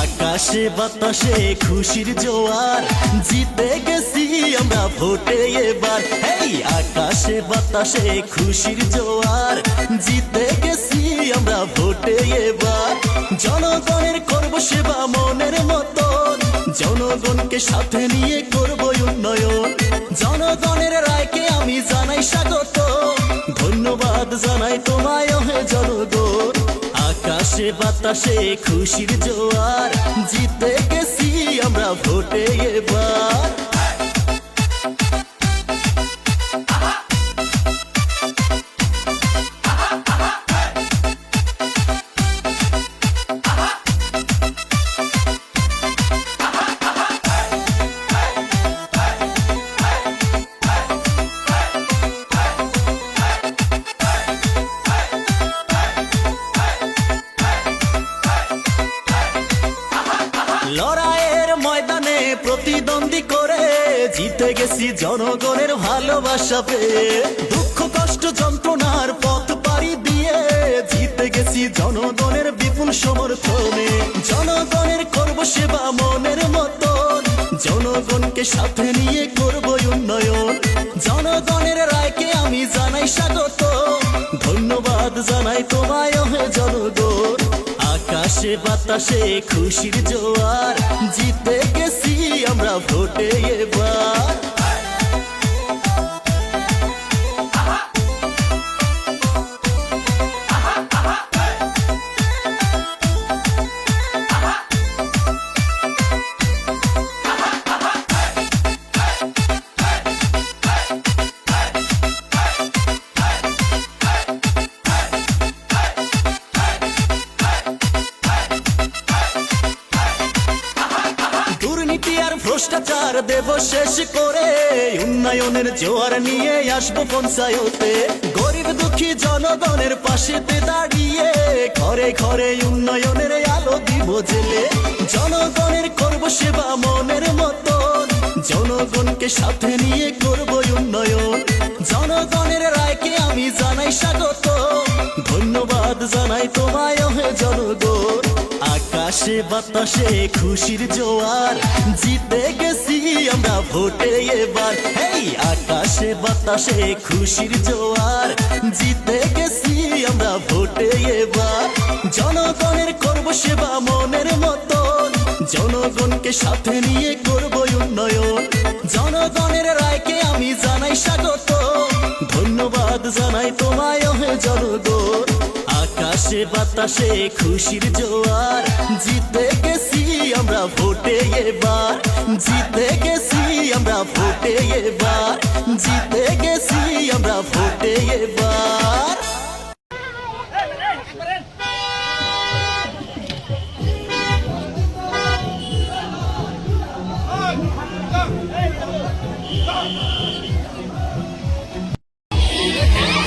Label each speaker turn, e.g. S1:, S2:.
S1: আকাশে বাতাসে খুশির জোয়ার, জিতে গেছি আমরা ভোটে এবার। হেই আকাশে বাতাসে খুশির জোয়ার, জিতে গেছি আমরা ভোটে এবার। জনগণের করব সেবা মনের মতন, জনগণকে সাথে নিয়ে করব উন্নয়ন। জনগণের রায়কে আমি জানাই স্বাগত, ধন্যবাদ জানাই তোমায় হে জনগণ। আকাশে বাতাসে খুশির জোয়ার, জিতে গেছি আমরা ভোটে এবার। লড়াইয়ের ময়দানে প্রতিদ্বন্দ্বী করে জিতে গেছি জনগণের ভালোবাসা পেয়ে। দুঃখ কষ্ট যন্ত্রণার পথ পাড়ি দিয়ে জিতে গেছি জনগণের বিপুল সমর্থনে। জনগণের করব সেবা মনের মতন, জনগণকে সাথে নিয়ে করব উন্নয়ন। জনগণের রায়কে আমি জানাই স্বাগত, ধন্যবাদ জানাই তোমায় হে জনগণ। আকাশে বাতাসে খুশির জোয়ার, জিতে গেছি আমরা ভোটে এবার। দুর্নীতি আর ভ্রষ্টাচার দেব শেষ করে, উন্নয়নের জোয়ার নিয়ে আসবো পঞ্চায়েতে। গরিব দুঃখী জনগণের পাশেতে দাঁড়িয়ে ঘরে ঘরে উন্নয়নের আলো দিব জেলে। জনগণের করব সেবা মনের মতন, জনগণকে সাথে নিয়ে করব উন্নয়ন। জনগণের রায়কে আমি জানাই স্বাগত, ধন্যবাদ জানাই তোমায় হে জনগণ। আকাশে বাতাসে খুশির জোয়ার, জিতে গেছি আমরা ভোটে এবার। হেই আকাশে বাতাসে খুশির জোয়ার, জিতে গেছি আমরা ভোটে এবার। জনগণের করব সেবা মনের মতন, জনগণকে সাথে নিয়ে করব উন্নয়ন। জনগণের রায়কে আমি জানাই স্বাগত, ধন্যবাদ জানাই তোমায় হে জনগণ। আকাশে বাতাসে খুশির জোয়ার, জিতে গেছি আমরা ভোটে এবার। জিতে গেছি আমরা ভোটে এবার, জিতে গেছি আমরা ভোটে এবার।